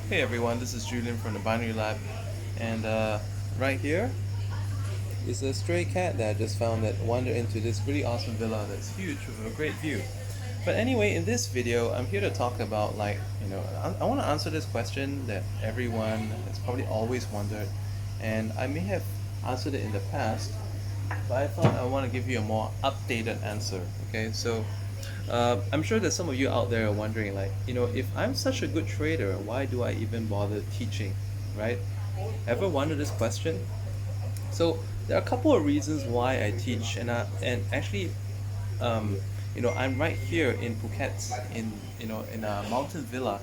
Hey everyone, this is Julian from the Binary Lab, and right here is a stray cat that I just found that wandered into this really awesome villa that's huge with a great view. But anyway, in this video, I'm here to talk about I want to answer this question that everyone has probably always wondered, and I may have answered it in the past, but I thought I want to give you a more updated answer. Okay, so I'm sure that some of you out there are wondering, if I'm such a good trader, why do I even bother teaching, right? Ever wondered this question? So there are a couple of reasons why I teach, and actually, um, I'm right here in Phuket, in a mountain villa,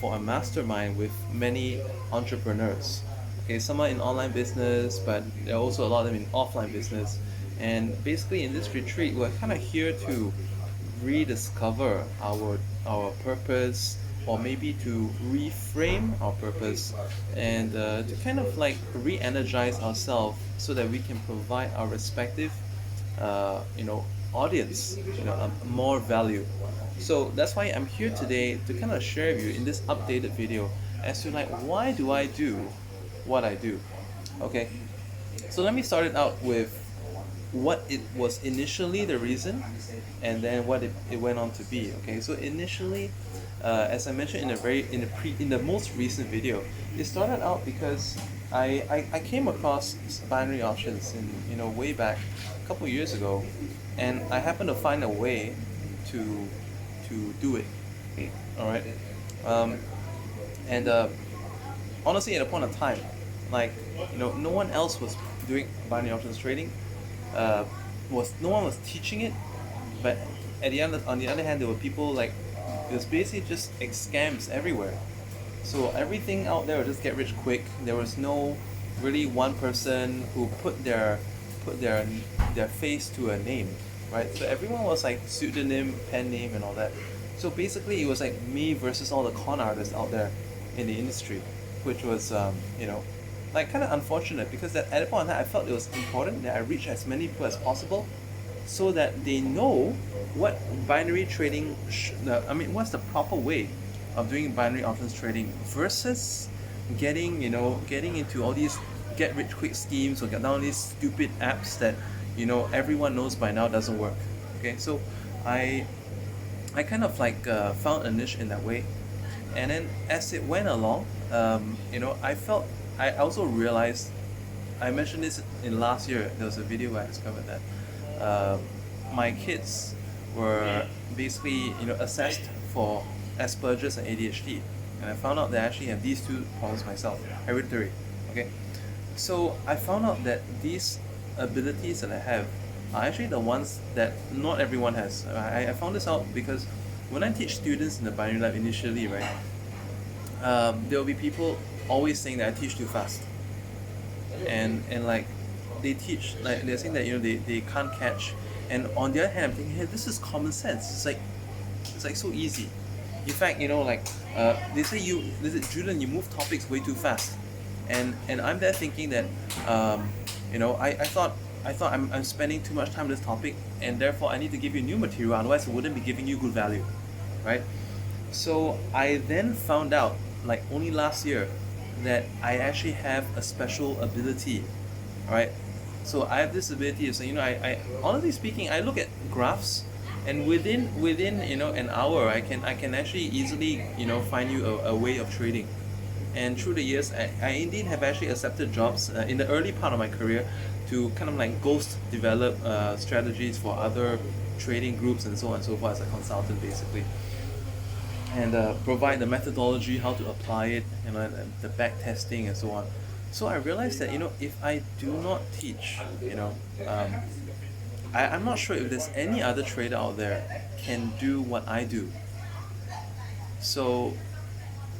for a mastermind with many entrepreneurs. Okay, some are in online business, but there are also a lot of them in offline business. And basically, in this retreat, we're kind of here to rediscover our purpose, or maybe to reframe our purpose, and to kind of like re-energize ourselves so that we can provide our respective uh, you know audience more value. So that's why I'm here today to kind of share with you in this updated video as to like why do I do what I do. Okay, so let me start it out with what it was initially the reason, and then what it went on to be. Okay, so initially, as I mentioned in the most recent video, it started out because I came across binary options in way back a couple years ago, and I happened to find a way to do it. All right, um, and honestly, at a point of time, like no one else was doing binary options trading. uh, was No one was teaching it, but on the other hand, there were people like it was basically just like scams everywhere. So everything out there would just get rich quick. There was no really one person who put their face to a name, right? So everyone was like pseudonym, pen name, and all that. So basically, it was like me versus all the con artists out there in the industry, which was like kind of unfortunate because at that point in time, I felt it was important that I reach as many people as possible, so that they know what binary trading. What's the proper way of doing binary options trading versus getting into all these get rich quick schemes or get down these stupid apps that everyone knows by now doesn't work. Okay, so I I kind of like found a niche in that way, and then as it went along, I also realized. I mentioned this in last year. There was a video where I discovered that my kids were basically assessed for Asperger's and ADHD, and I found out that I actually have these two problems myself, hereditary. Okay, so I found out that these abilities that I have are actually the ones that not everyone has. I found this out because when I teach students in the binary lab initially, right, there will be people always saying that I teach too fast, and like they teach like they're saying that they can't catch, and on the other hand I'm thinking, hey, this is common sense. It's like so easy. In fact, they say Julian, you move topics way too fast, and I'm there thinking that I thought I'm spending too much time on this topic, and therefore I need to give you new material, otherwise I wouldn't be giving you good value, right? So I then found out, like only last year, that I actually have a special ability, right? So I have this ability. So I honestly speaking, I look at graphs, and within an hour, I can actually easily find you a way of trading. And through the years, I indeed have actually accepted jobs in the early part of my career to kind of like ghost develop strategies for other trading groups and so on and so forth as a consultant, basically, and provide the methodology, how to apply it, the back testing and so on. So I realized that if I do not teach, I'm not sure if there's any other trader out there can do what I do. So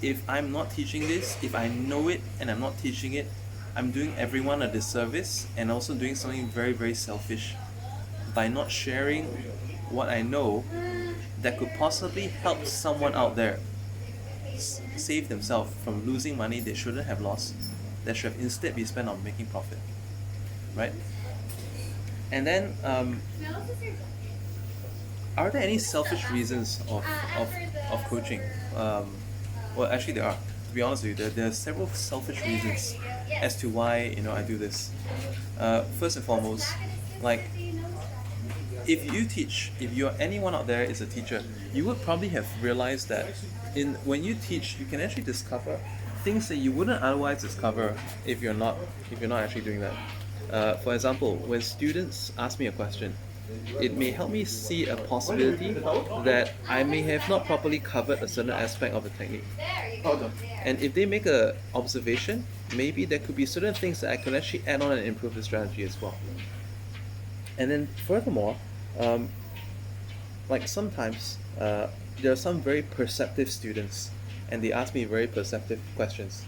if I'm not teaching this, if I know it and I'm not teaching it, I'm doing everyone a disservice, and also doing something very, very selfish by not sharing what I know that could possibly help someone out there save themselves from losing money they shouldn't have lost, that should have instead be spent on making profit, right? And then, are there any selfish reasons of coaching? Well, actually, there are. be honest with you, there are several selfish reasons as to why I do this. First and foremost, like if you're anyone out there is a teacher, you would probably have realized that when you teach, you can actually discover things that you wouldn't otherwise discover if you're not actually doing that. For example, when students ask me a question, it may help me see a possibility that I may have not properly covered a certain aspect of the technique. And if they make a observation, maybe there could be certain things that I could actually add on and improve the strategy as well. And then furthermore, um, like sometimes there are some very perceptive students, and they ask me very perceptive questions.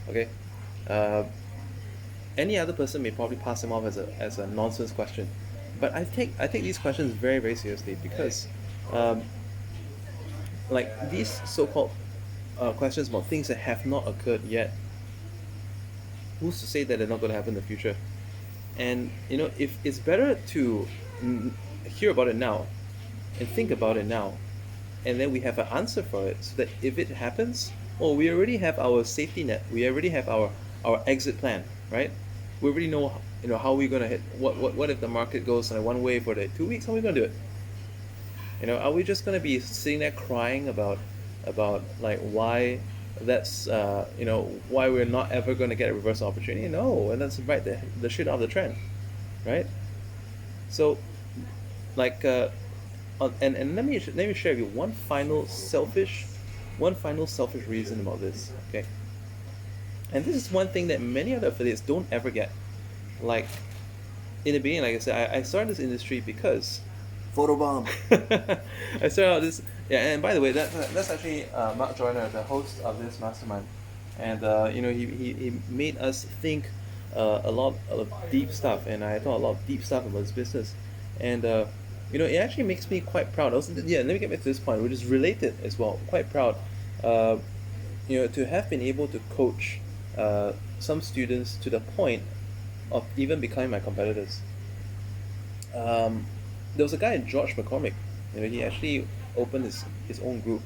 Okay, uh, any other person may probably pass them off as a nonsense question, but I take these questions very very seriously because, um, like these so-called questions about things that have not occurred yet. Who's to say that they're not going to happen in the future? And if it's better to hear about it now and think about it now, and then we have an answer for it, so that if it happens, oh, we already have our safety net, we already have our exit plan, right? We already know how we're gonna hit. What if the market goes one way for the 2 weeks? How are we gonna do it? Are we just gonna be sitting there crying about like why that's why we're not ever gonna get a reversal opportunity? No, and that's right the shit out of the trend, right? So like and let me share with you one final selfish reason about this. Okay, and this is one thing that many other affiliates don't ever get. Like in the beginning, like I said, I started this industry because Photobomb. I started out this. Yeah, and by the way, that's actually Mark Joyner, the host of this mastermind, and he made us think a lot of deep stuff, and I thought a lot of deep stuff about his business, and it actually makes me quite proud. Also, yeah, let me get back to this point, which is related as well. Quite proud, to have been able to coach some students to the point of even becoming my competitors. There was a guy, George McCormick. He actually opened his own group.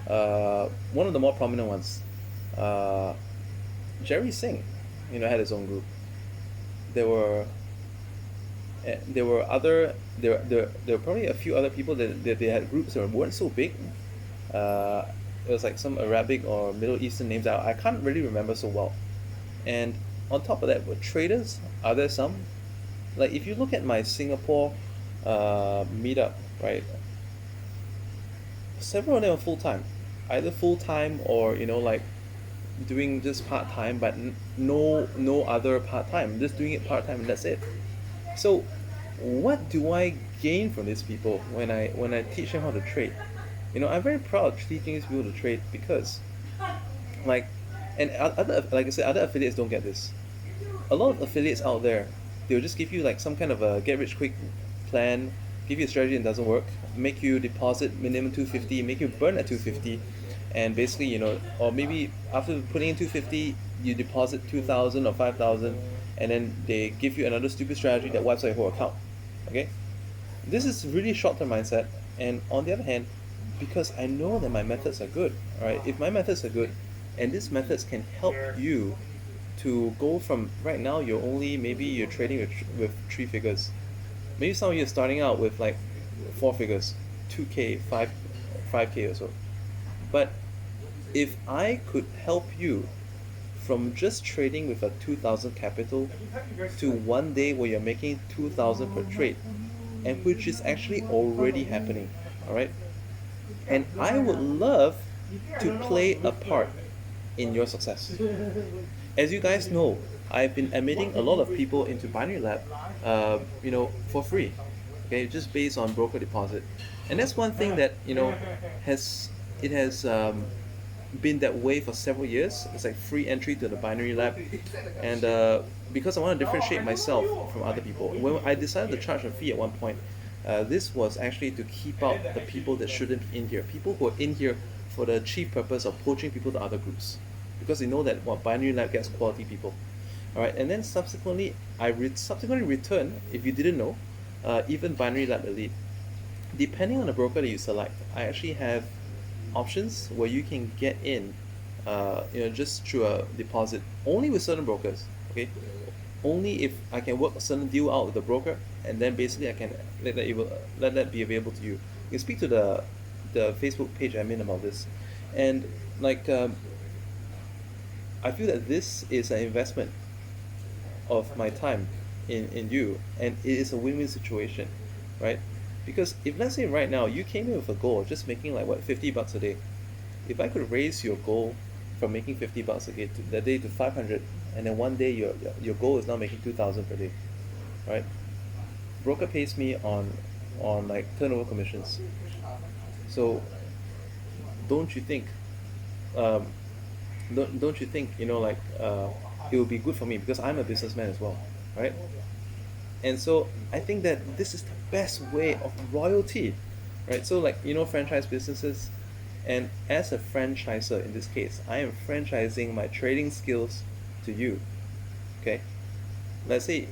One of the more prominent ones, Jerry Singh, had his own group. There were there were probably a few other people that they had groups that weren't so big. It was like some Arabic or Middle Eastern names I can't really remember so well. And on top of that, were traders. Are there some? Like if you look at my Singapore meetup, right? Several of them are full time, either full time or like doing just part time, but no other part time. Just doing it part time and that's it. So, what do I gain from these people when I teach them how to trade? I'm very proud of teaching these people to trade because, like, and other like I said, other affiliates don't get this. A lot of affiliates out there, they'll just give you like some kind of a get rich quick plan, give you a strategy and doesn't work, make you deposit minimum 250, make you burn at 250, and basically or maybe after putting in 250 you deposit 2,000 or 5,000, and then they give you another stupid strategy that wipes out your whole account. Okay, this is really short-term mindset. And on the other hand, because I know that my methods are good, all right, if my methods are good and these methods can help you to go from right now maybe you're trading with 3 figures. Maybe some of you are starting out with like 4 figures, 2K, 5K or so. But if I could help you from just trading with a 2,000 capital to one day where you're making 2,000 per trade, and which is actually already happening, all right? And I would love to play a part in your success. As you guys know, I've been admitting a lot of people into Binary Lab, for free, okay, just based on broker deposit, and that's one thing that has been that way for several years. It's like free entry to the Binary Lab, and because I want to differentiate myself from other people, when I decided to charge a fee at one point, this was actually to keep out the people that shouldn't be in here, people who are in here for the chief purpose of poaching people to other groups, because they know that Binary Lab gets quality people. All right, and then subsequently, I subsequently return, if you didn't know, even Binary Lab Elite. Depending on the broker that you select, I actually have options where you can get in just through a deposit, only with certain brokers. Okay, only if I can work a certain deal out with the broker, and then basically I can let that be available to you. You can speak to the Facebook page I'm in about this, and like I feel that this is an investment of my time in you, and it is a win-win situation, right? Because if let's say right now you came in with a goal of just making like what, $50 a day, if I could raise your goal from making $50 a day to that day to 500, and then one day your goal is now making 2,000 per day, right? Broker pays me on like turnover commissions. So don't you think um, don't you think like it would be good for me because I'm a businessman as well, right? And so I think that this is the best way of royalty, right? So like franchise businesses, and as a franchisor in this case, I am franchising my trading skills to you. Okay, let's say,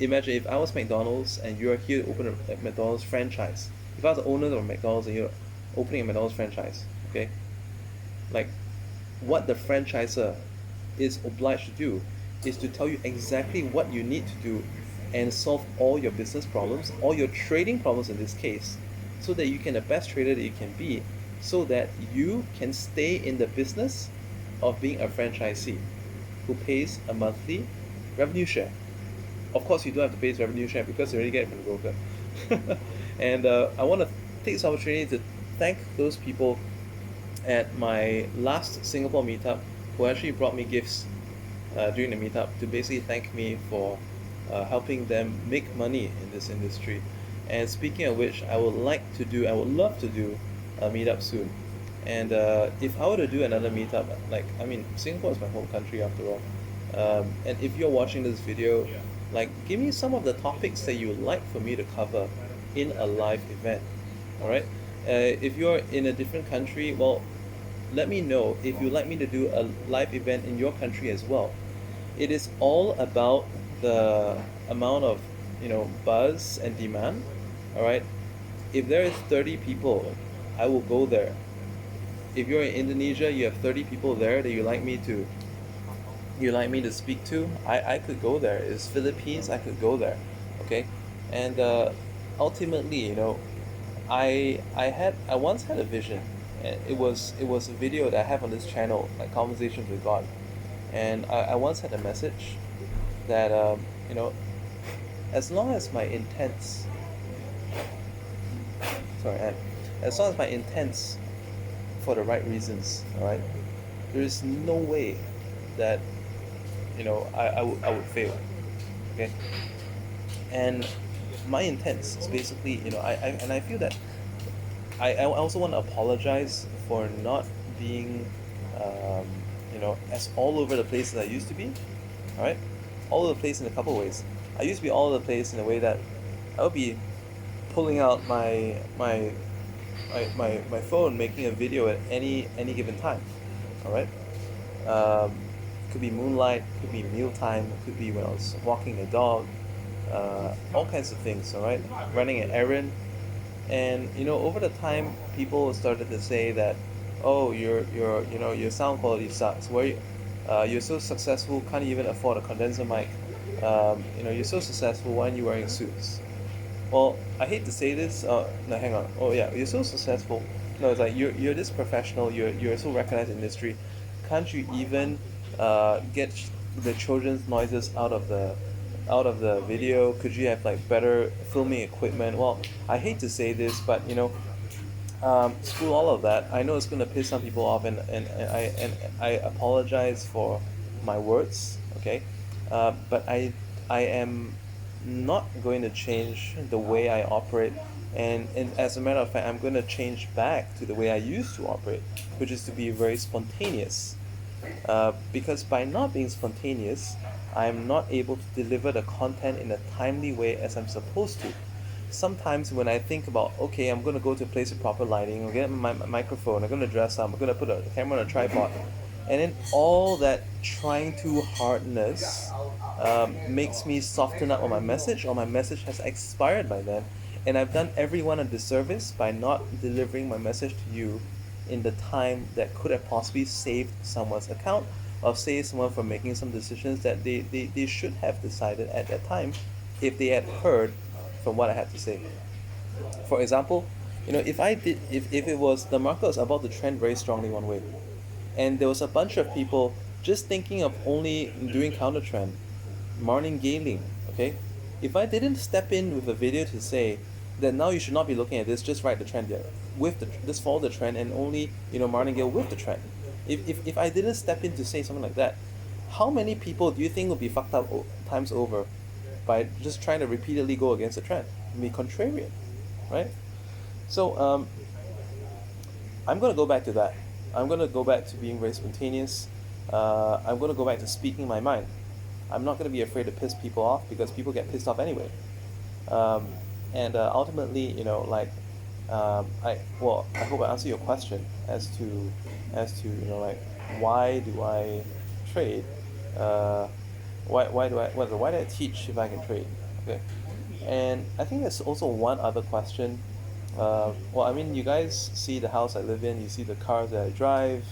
imagine if I was McDonald's and you are here to open a McDonald's franchise. If I was the owner of McDonald's and you're opening a McDonald's franchise, okay, like what the franchisor is obliged to do is to tell you exactly what you need to do and solve all your business problems, all your trading problems in this case, so that you can be the best trader that you can be, so that you can stay in the business of being a franchisee who pays a monthly revenue share. Of course, you don't have to pay revenue share because you already get it from the broker. And I want to take this opportunity to thank those people at my last Singapore meetup who actually brought me gifts during the meetup to basically thank me for helping them make money in this industry. And speaking of which, I would love to do a meetup soon. And if I were to do another meetup, like, I mean, Singapore is my home country after all. And if you're watching this video, like, give me some of the topics that you would like for me to cover in a live event. All right. If you're in a different country, well, let me know if you'd like me to do a live event in your country as well. It is all about the amount of buzz and demand. All right. If there is 30 people, I will go there. If you're in Indonesia, you have 30 people there that you like me to speak to, I could go there. It's Philippines, I could go there. Okay. And ultimately, I once had a vision, and it was a video that I have on this channel, like Conversations with God. And I once had a message that as long as my intents sorry and as long as my intents for the right reasons, all right, there is no way that I would fail. Okay. And my intents is basically, I feel that I also want to apologize for not being as all over the place as I used to be. All right, all over the place in a couple of ways. I used to be all over the place in a way that I would be pulling out my phone, making a video at any given time. All right. Could be moonlight, could be mealtime, could be when I was walking the dog, all kinds of things. All right, running an errand. And over the time, people started to say that, oh, your sound quality sucks. You're so successful, can't even afford a condenser mic. You're so successful, why aren't you wearing suits? Well, I hate to say this. No, hang on. Oh yeah, you're so successful. No, it's like you're this professional. You're so recognized in the industry. Can't you even get the children's noises out of the video? Could you have like better filming equipment? Well, I hate to say this, but screw all of that. I know it's gonna piss some people off, and I apologize for my words. Okay, but I am not going to change the way I operate, and as a matter of fact, I'm going to change back to the way I used to operate, which is to be very spontaneous. Because by not being spontaneous, I'm not able to deliver the content in a timely way as I'm supposed to. Sometimes when I think about, okay, I'm going to go to a place with proper lighting, I'm going to get my microphone, I'm going to dress up, I'm going to put a camera on a tripod, and then all that trying too hardness makes me soften up on my message, or my message has expired by then, and I've done everyone a disservice by not delivering my message to you in the time that could have possibly saved someone's account or saved someone from making some decisions that they should have decided at that time if they had heard from what I had to say. For example, if it was the market was about to trend very strongly one way, and there was a bunch of people just thinking of only doing counter trend, martingaling, okay? If I didn't step in with a video to say that now you should not be looking at this, just ride the trend there, just follow the trend and only martingale with the trend. If I didn't step in to say something like that, how many people do you think would be fucked up times over by just trying to repeatedly go against the trend, be contrarian, right? So I'm gonna go back to that. I'm gonna go back to being very spontaneous. I'm gonna go back to speaking my mind. I'm not gonna be afraid to piss people off because people get pissed off anyway. And ultimately, I hope I answer your question as to why do I trade? Why do I teach if I can trade? Okay, and I think there's also one other question. You guys see the house I live in, you see the cars that I drive,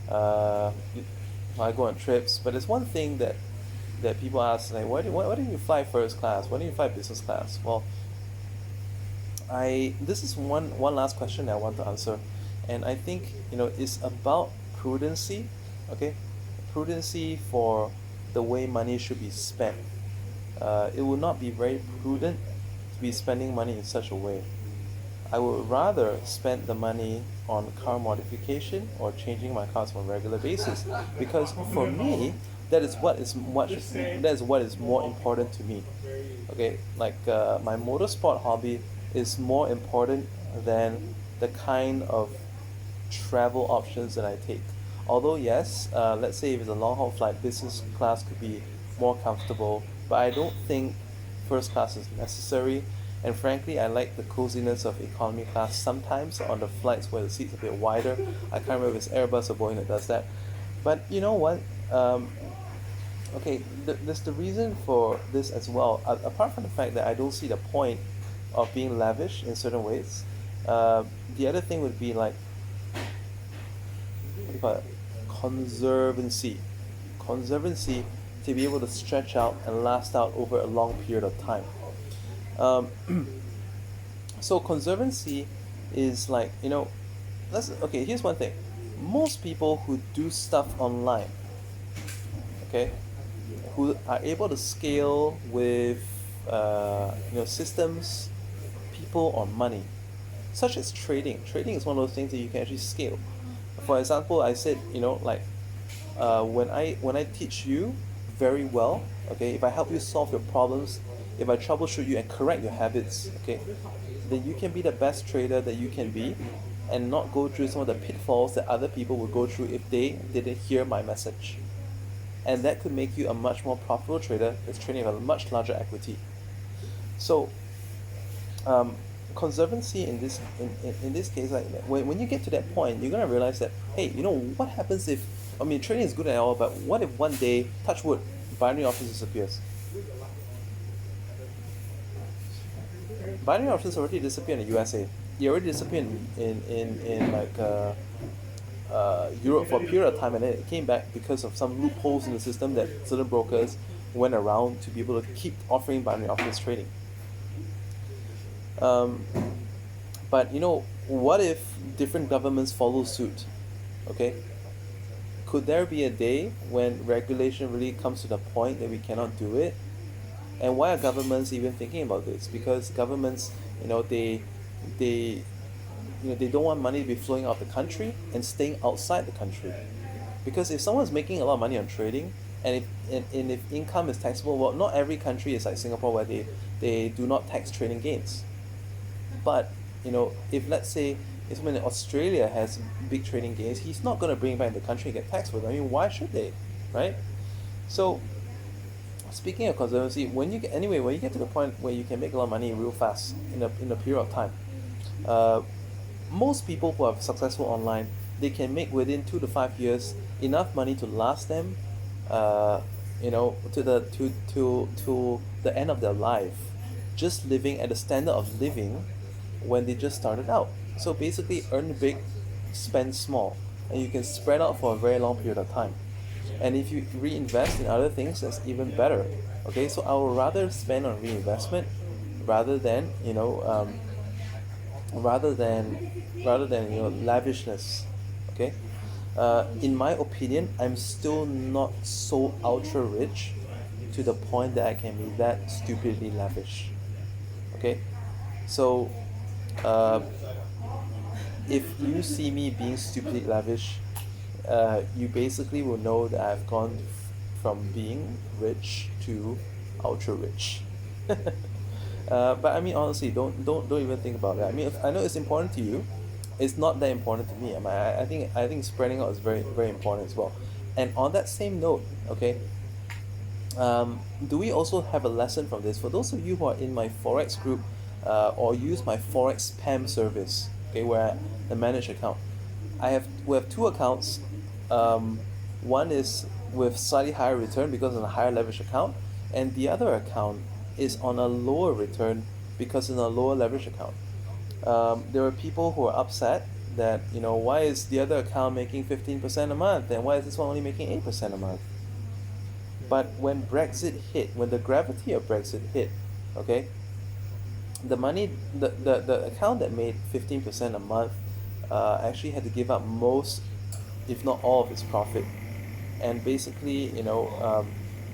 uh, I go on trips, but there's one thing that people ask, like, why don't you fly first class? Why don't you fly business class? Well, this is one last question that I want to answer, and I think it's about prudency, okay, prudency for the way money should be spent. It will not be very prudent to be spending money in such a way. I would rather spend the money on car modification or changing my cars on a regular basis, because for me that is what is more important to me. Okay, my motorsport hobby is more important than the kind of travel options that I take. Although yes, let's say if it's a long haul flight, business class could be more comfortable, but I don't think first class is necessary. And frankly, I like the coziness of economy class sometimes on the flights where the seats are a bit wider. I can't remember if it's Airbus or Boeing that does that. But you know what? There's the reason for this as well. Apart from the fact that I don't see the point of being lavish in certain ways, the other thing would be like, what do you call it? Conservancy. Conservancy to be able to stretch out and last out over a long period of time. So conservancy is like, here's one thing. Most people who do stuff online, okay, who are able to scale with systems, people, or money, such as trading. Trading is one of those things that you can actually scale. For example, I said, when I teach you very well, okay, if I help you solve your problems, if I troubleshoot you and correct your habits, okay, then you can be the best trader that you can be and not go through some of the pitfalls that other people would go through if they didn't hear my message. And that could make you a much more profitable trader that's trading with a much larger equity. So conservancy in this case, like when you get to that point, you're gonna realize that, hey, what happens if, trading is good and all, but what if one day, touch wood, binary options disappears? Binary options already disappeared in the USA. They already disappeared in Europe for a period of time, and then it came back because of some loopholes in the system that certain brokers went around to be able to keep offering binary options trading. But what if different governments follow suit? Okay, could there be a day when regulation really comes to the point that we cannot do it? And why are governments even thinking about this? Because governments, they don't want money to be flowing out of the country and staying outside the country. Because if someone's making a lot of money on trading, and if income is taxable, well, not every country is like Singapore where they do not tax trading gains. But if let's say if someone in Australia has big trading gains, he's not going to bring it back in the country and get taxed for them. Why should they, right? So speaking of conservancy, when you get to the point where you can make a lot of money real fast in a period of time, most people who are successful online, they can make within 2 to 5 years enough money to last them, to the end of their life, just living at the standard of living when they just started out. So basically, earn big, spend small and you can spread out for a very long period of time. And if you reinvest in other things, that's even better. Okay, so I would rather spend on reinvestment rather than rather than lavishness. Okay, in my opinion, I'm still not so ultra rich to the point that I can be that stupidly lavish. Okay, so uh, if you see me being stupidly lavish, you basically will know that I've gone from being rich to ultra rich. But I mean, honestly, don't even think about that. I mean, if I know it's important to you, it's not that important to me. I think spreading out is very very important as well. And on that same note, okay, do we also have a lesson from this? For those of you who are in my Forex group, or use my Forex PAM service, okay, where the managed account, we have two accounts. One is with slightly higher return because of a higher leverage account, and the other account is on a lower return because in a lower leverage account. There were people who are upset that why is the other account making 15% a month and why is this one only making 8% a month? But when Brexit hit, when the gravity of Brexit hit, okay, the account that made 15% a month actually had to give up most, if not all, of its profit. And basically,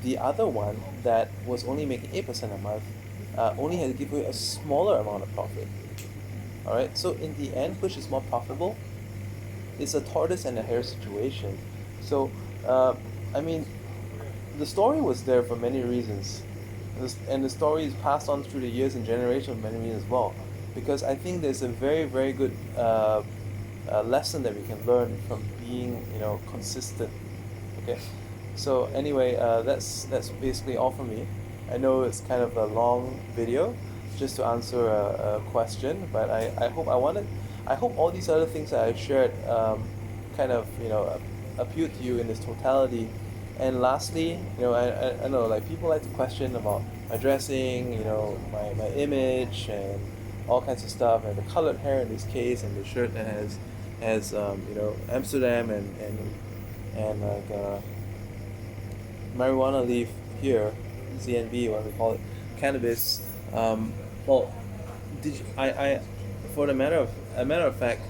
the other one that was only making 8% a month only had to give away a smaller amount of profit. All right, so in the end, which is more profitable? It's a tortoise and a hare situation. So, I mean, the story was there for many reasons, and the story is passed on through the years and generations for many reasons as well. Because I think there's a very very good lesson that we can learn from being consistent. Okay, so anyway, that's basically all from me. I know it's kind of a long video, just to answer a question, but I hope all these other things that I shared kind of appeal to you in its totality. And lastly, I know like people like to question about my dressing, my image and all kinds of stuff, and the colored hair in this case, and the shirt that has Amsterdam and like marijuana leaf here, ZNB, what we call it, cannabis. Well, for a matter of fact,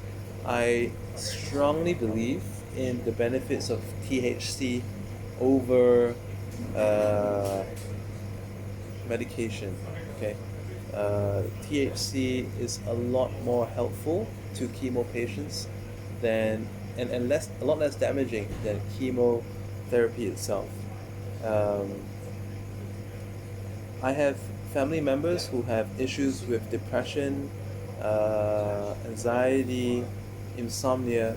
I strongly believe in the benefits of THC over medication. Okay, THC is a lot more helpful to chemo patients than and a lot less damaging than chemotherapy itself. Um, I have family members who have issues with depression, anxiety, insomnia,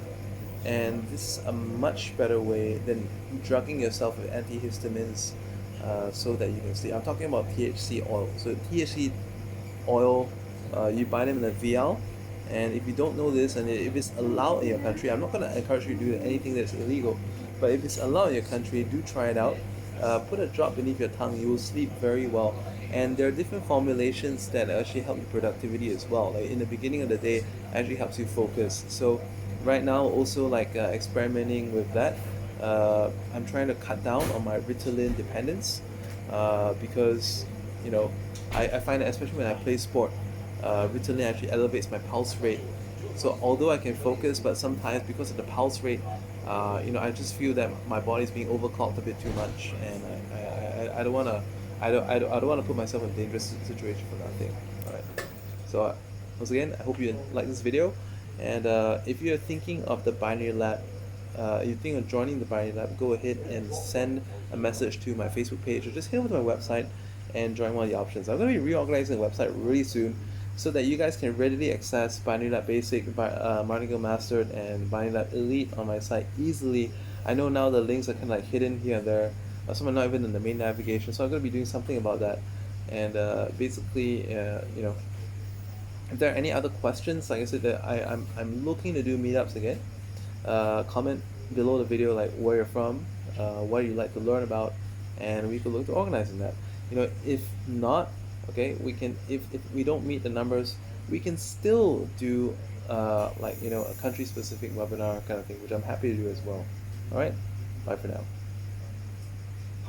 and this is a much better way than drugging yourself with antihistamines so that you can sleep. I'm talking about THC oil. So THC oil, you buy them in a VL, and if you don't know this, and if it's allowed in your country, I'm not going to encourage you to do anything that's illegal, but if it's allowed in your country, do try it out. Put a drop beneath your tongue, you will sleep very well. And there are different formulations that actually help your productivity as well. Like in the beginning of the day, actually helps you focus. So right now, also like experimenting with that. I'm trying to cut down on my Ritalin dependence because I find that especially when I play sport, Ritalin actually elevates my pulse rate. So although I can focus, but sometimes because of the pulse rate, I just feel that my body's being overclocked a bit too much, and I don't wanna I don't wanna put myself in a dangerous situation for nothing. Alright. So once again, I hope you like this video, and if you're thinking of the Binary Lab, you think of joining the Binary Lab, go ahead and send a message to my Facebook page, or just head over to my website and join one of the options. I'm going to be reorganizing the website really soon so that you guys can readily access Binary Lab Basic, Martingale Mastered, and Binary Lab Elite on my site easily. I know now the links are kind of like hidden here and there. Some are not even in the main navigation, so I'm going to be doing something about that. And basically, if there are any other questions, like I said, that I'm looking to do meetups again. Comment below the video like where you're from, what you like to learn about, and we could look to organizing that. If not, okay, we can, if we don't meet the numbers, we can still do like a country specific webinar kind of thing, which I'm happy to do as well. All right, bye for now.